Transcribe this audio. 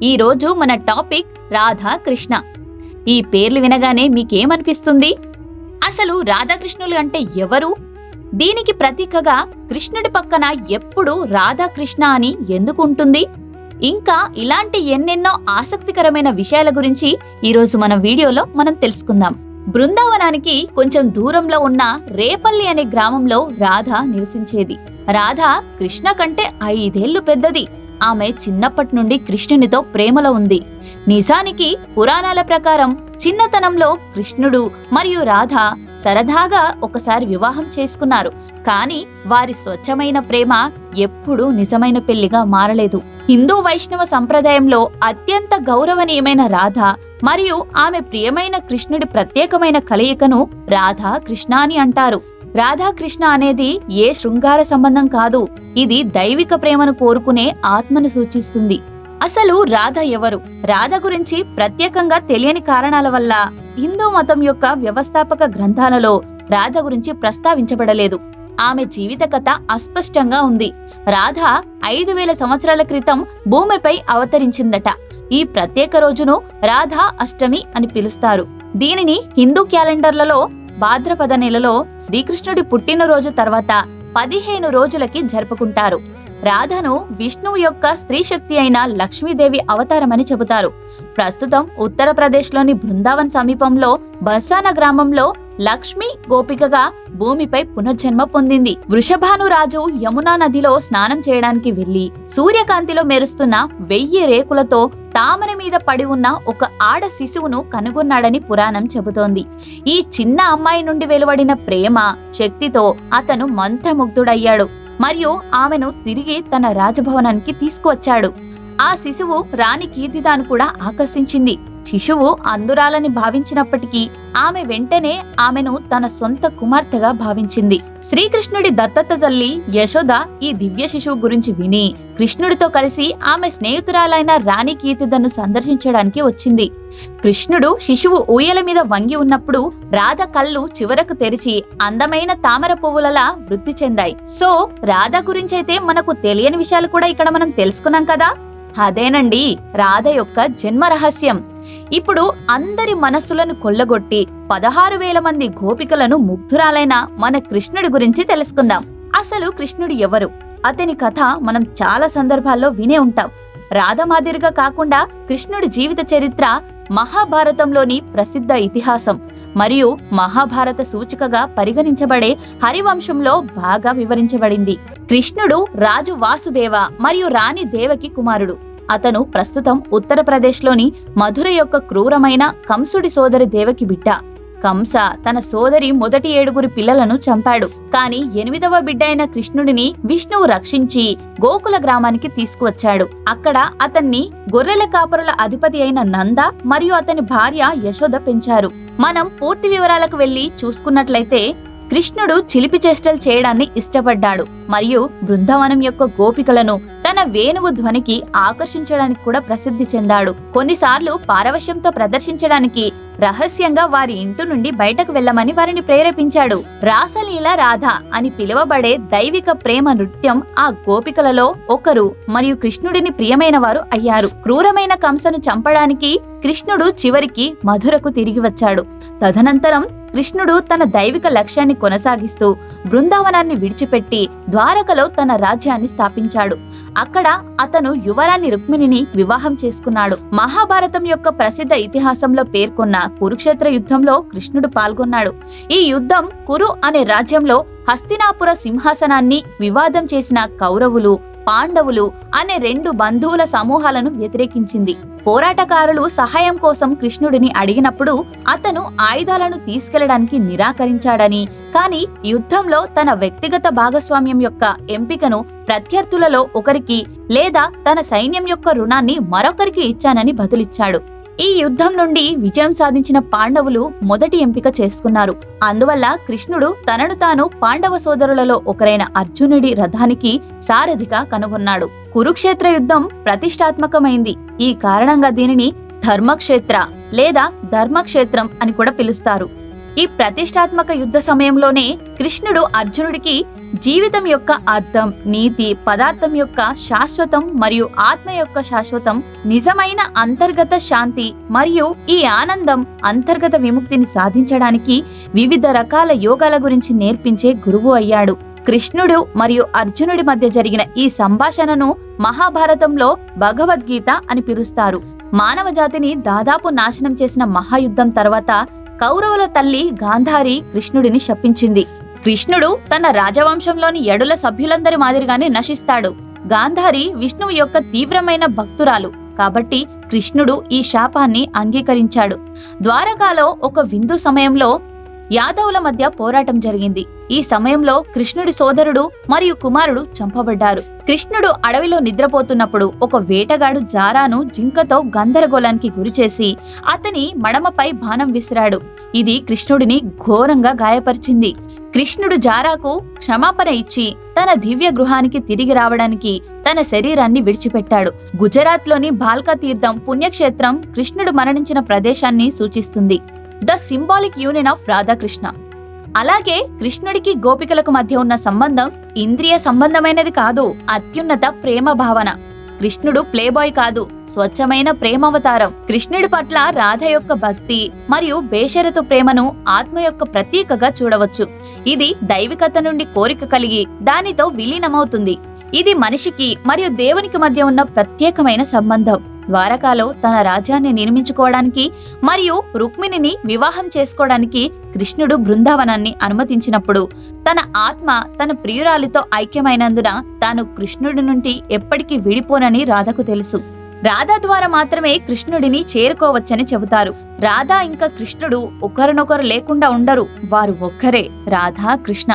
ఈరోజు మన టాపిక్ రాధాకృష్ణ. ఈ పేర్లు వినగానే మీకేమనిపిస్తుంది? అసలు రాధాకృష్ణులు అంటే ఎవరు? దీనికి ప్రతీకగా కృష్ణుడి పక్కన ఎప్పుడూ రాధాకృష్ణ అని ఎందుకు ఉంటుంది? ఇంకా ఇలాంటి ఎన్నెన్నో ఆసక్తికరమైన విషయాల గురించి ఈరోజు మన వీడియోలో మనం తెలుసుకుందాం. బృందావనానికి కొంచెం దూరంలో ఉన్న రేపల్లి అనే గ్రామంలో రాధ నివసించేది. రాధ కృష్ణ కంటే 5 ఏళ్లు పెద్దది. ఆమె చిన్నప్పటి నుండి కృష్ణునితో ప్రేమలో ఉంది. నిజానికి పురాణాల ప్రకారం చిన్నతనంలో కృష్ణుడు మరియు రాధ సరదాగా ఒకసారి వివాహం చేసుకున్నారు. కానీ వారి స్వచ్ఛమైన ప్రేమ ఎప్పుడూ నిజమైన పెళ్లిగా మారలేదు. హిందూ వైష్ణవ సంప్రదాయంలో అత్యంత గౌరవనీయమైన రాధ మరియు ఆమె ప్రియమైన కృష్ణుడి ప్రత్యేకమైన కలయికను రాధాకృష్ణ అని అంటారు. రాధాకృష్ణ అనేది ఏ శృంగార సంబంధం కాదు. ఇది దైవిక ప్రేమను కోరుకునే ఆత్మను సూచిస్తుంది. అసలు రాధ ఎవరు? రాధ గురించి ప్రత్యేకంగా తెలియని కారణాల వల్ల హిందూ మతం యొక్క వ్యవస్థాపక గ్రంథాలలో రాధ గురించి ప్రస్తావించబడలేదు. ఆమె జీవిత కథ అస్పష్టంగా ఉంది. రాధ 5000 సంవత్సరాల క్రితం భూమిపై అవతరించిందట. ఈ ప్రత్యేక రోజును రాధా అష్టమి అని పిలుస్తారు. దీనిని హిందూ క్యాలెండర్లలో భాద్రపద నెలలో శ్రీకృష్ణుడి పుట్టినరోజు తర్వాత 15 రోజులకి జరుపుకుంటారు. రాధను విష్ణువు యొక్క స్త్రీ శక్తి అయిన లక్ష్మీదేవి అవతారమని చెబుతారు. ప్రస్తుతం ఉత్తరప్రదేశ్లోని బృందావన్ సమీపంలో బర్సానా గ్రామంలో లక్ష్మీ గోపికగా భూమిపై పునర్జన్మ పొందింది. వృషభానురాజు యమునా నదిలో స్నానం చేయడానికి వెళ్లి సూర్యకాంతిలో మెరుస్తున్న 1000 రేకులతో తామర మీద పడి ఉన్న ఒక ఆడ శిశువును కనుగొన్నాడని పురాణం చెబుతోంది. ఈ చిన్న అమ్మాయి నుండి వెలువడిన ప్రేమ శక్తితో అతను మంత్రముగ్ధుడయ్యాడు మరియు ఆమెను తిరిగి తన రాజభవనానికి తీసుకువచ్చాడు. ఆ శిశువు రాణి కీర్తిదాను కూడా ఆకర్షించింది. శిశువు అందురాలని భావించినప్పటికీ ఆమె వెంటనే ఆమెను తన సొంత కుమార్తెగా భావించింది. శ్రీకృష్ణుడి దత్తత తల్లి యశోద ఈ దివ్య శిశువు గురించి విని కృష్ణుడితో కలిసి ఆమె స్నేహితురాలైన రాణి కీర్తిదను సందర్శించడానికి వచ్చింది. కృష్ణుడు శిశువు ఊయల మీద వంగి ఉన్నప్పుడు రాధ కళ్ళు చివరకు తెరిచి అందమైన తామర పువ్వులలా వృద్ధి చెందాయి. సో రాధ గురించైతే మనకు తెలియని విషయాలు కూడా ఇక్కడ మనం తెలుసుకున్నాం కదా. అదేనండి రాధ యొక్క జన్మ రహస్యం. ఇప్పుడు అందరి మనస్సులను కొల్లగొట్టి 16,000 మంది గోపికలను ముగ్ధురాలైన మన కృష్ణుడి గురించి తెలుసుకుందాం. అసలు కృష్ణుడు ఎవరు? అతని కథ మనం చాలా సందర్భాల్లో వినే ఉంటాం. రాధ మాదిరిగా కాకుండా కృష్ణుడి జీవిత చరిత్ర మహాభారతంలోని ప్రసిద్ధ ఇతిహాసం మరియు మహాభారత సూచికగా పరిగణించబడే హరివంశంలో బాగా వివరించబడింది. కృష్ణుడు రాజు వాసుదేవ మరియు రాణి దేవకి కుమారుడు. అతను ప్రస్తుతం ఉత్తరప్రదేశ్లోని మధుర యొక్క క్రూరమైన కంసుడి సోదరి దేవకి బిడ్డ. కంస తన సోదరి మొదటి 7 పిల్లలను చంపాడు. కాని 8వ బిడ్డ అయిన కృష్ణుడిని విష్ణువు రక్షించి గోకుల గ్రామానికి తీసుకువచ్చాడు. అక్కడ అతన్ని గొర్రెల కాపరుల అధిపతి అయిన నంద మరియు అతని భార్య యశోద పెంచారు. మనం పూర్తి వివరాలకు వెళ్లి చూసుకున్నట్లయితే కృష్ణుడు చిలిపి చేష్టలు చేయడాన్ని ఇష్టపడ్డాడు మరియు బృందావనం యొక్క గోపికలను తన వేణువు ధ్వనికి ఆకర్షించడానికి కూడా ప్రసిద్ధి చెందాడు. కొన్నిసార్లు పారవశ్యంతో ప్రదర్శించడానికి రహస్యంగా వారి ఇంటి నుండి బయటకు వెళ్లమని వారిని ప్రేరేపించాడు. రాసలీల రాధ అని పిలువబడే దైవిక ప్రేమ నృత్యం ఆ గోపికలలో ఒకరు మరియు కృష్ణుడిని ప్రియమైన వారు అయ్యారు. క్రూరమైన కంసను చంపడానికి కృష్ణుడు చివరికి మధురకు తిరిగి వచ్చాడు. తదనంతరం కృష్ణుడు తన దైవిక లక్ష్యాన్ని కొనసాగిస్తూ బృందావనాన్ని విడిచిపెట్టి ద్వారకలో తన రాజ్యాన్ని స్థాపించాడు. అక్కడ అతను యువరాణి రుక్మిణిని వివాహం చేసుకున్నాడు. మహాభారతం యొక్క ప్రసిద్ధ ఇతిహాసంలో పేర్కొన్న కురుక్షేత్ర యుద్ధంలో కృష్ణుడు పాల్గొన్నాడు. ఈ యుద్ధం కురు అనే రాజ్యంలో హస్తినాపుర సింహాసనాన్ని వివాదం చేసిన కౌరవులు పాండవులు అనే 2 బంధువుల సమూహాలను వ్యతిరేకించింది. పోరాటకారులు సహాయం కోసం కృష్ణుడిని అడిగినప్పుడు అతను ఆయుధాలను తీసుకెళ్లడానికి నిరాకరించాడని, కానీ యుద్ధంలో తన వ్యక్తిగత భాగస్వామ్యం యొక్క ఎంపికను ప్రత్యర్థులలో ఒకరికి లేదా తన సైన్యం యొక్క రుణాన్ని మరొకరికి ఇచ్చానని బదులిచ్చాడు. ఈ యుద్ధం నుండి విజయం సాధించిన పాండవులు మొదటి ఎంపిక చేసుకున్నారు. అందువల్ల కృష్ణుడు తనను తాను పాండవ సోదరులలో ఒకరైన అర్జునుడి రథానికి సారథిగా కనుగొన్నాడు. కురుక్షేత్ర యుద్ధం ప్రతిష్టాత్మకమైంది. ఈ కారణంగా దీనిని ధర్మక్షేత్ర లేదా ధర్మక్షేత్రం అని కూడా పిలుస్తారు. ఈ ప్రతిష్టాత్మక యుద్ధ సమయంలోనే కృష్ణుడు అర్జునుడికి జీవితం యొక్క అర్థం, నీతి, పదార్థం యొక్క శాశ్వతం మరియు ఆత్మ యొక్క శాశ్వతం, నిజమైన అంతర్గత శాంతి మరియు ఈ ఆనందం, అంతర్గత విముక్తిని సాధించడానికి వివిధ రకాల యోగాల గురించి నేర్పించే గురువు అయ్యాడు. కృష్ణుడు మరియు అర్జునుడి మధ్య జరిగిన ఈ సంభాషణను మహాభారతంలో భగవద్గీత అని పిలుస్తారు. మానవ జాతిని దాదాపు నాశనం చేసిన మహాయుద్ధం తర్వాత కౌరవుల తల్లి గాంధారి కృష్ణుడిని శపించింది. కృష్ణుడు తన రాజవంశంలోని యడుల సభ్యులందరి మాదిరిగానే నశిస్తాడు. గాంధారి విష్ణువు యొక్క తీవ్రమైన భక్తురాలు కాబట్టి కృష్ణుడు ఈ శాపాన్ని అంగీకరించాడు. ద్వారకాలో ఒక విందు సమయంలో యాదవుల మధ్య పోరాటం జరిగింది. ఈ సమయంలో కృష్ణుడి సోదరుడు మరియు కుమారుడు చంపబడ్డారు. కృష్ణుడు అడవిలో నిద్రపోతున్నప్పుడు ఒక వేటగాడు జారాను జింకతో గందరగోళానికి గురిచేసి అతని మడమపై బాణం విసిరాడు. ఇది కృష్ణుడిని ఘోరంగా గాయపరిచింది. కృష్ణుడు జారాకు క్షమాపణ ఇచ్చి తన దివ్య గృహానికి తిరిగి రావడానికి తన శరీరాన్ని విడిచిపెట్టాడు. గుజరాత్లోని భాల్కా తీర్థం పుణ్యక్షేత్రం కృష్ణుడు మరణించిన ప్రదేశాన్ని సూచిస్తుంది. The symbolic union of Radhakrishna. అలాగే కృష్ణుడికి గోపికలకు మధ్య ఉన్న సంబంధం ఇంద్రియ సంబంధమైనది కాదు, అత్యున్నత ప్రేమ భావన. కృష్ణుడు ప్లేబాయ్ కాదు, స్వచ్ఛమైన ప్రేమావతారం. కృష్ణుడి పట్ల రాధ యొక్క భక్తి మరియు బేషరతు ప్రేమను ఆత్మ యొక్క ప్రతీకగా చూడవచ్చు. ఇది దైవికత నుండి కోరిక కలిగి దానితో విలీనమవుతుంది. ఇది మనిషికి మరియు దేవునికి మధ్య ఉన్న ప్రత్యేకమైన సంబంధం. ద్వారకాలో తన రాజ్యాన్ని నిర్మించుకోవడానికి మరియు రుక్మిణిని వివాహం చేసుకోవడానికి కృష్ణుడు బృందావనాన్ని అనుమతించినప్పుడు తన ఆత్మ తన ప్రియురాలితో ఐక్యమైనందున తాను కృష్ణుడి నుండి ఎప్పటికీ విడిపోనని రాధకు తెలుసు. రాధ ద్వారా మాత్రమే కృష్ణుడిని చేరుకోవచ్చని చెబుతారు. రాధ ఇంకా కృష్ణుడు ఒకరినొకరు లేకుండా ఉండరు, వారు ఒక్కరే. రాధా కృష్ణ.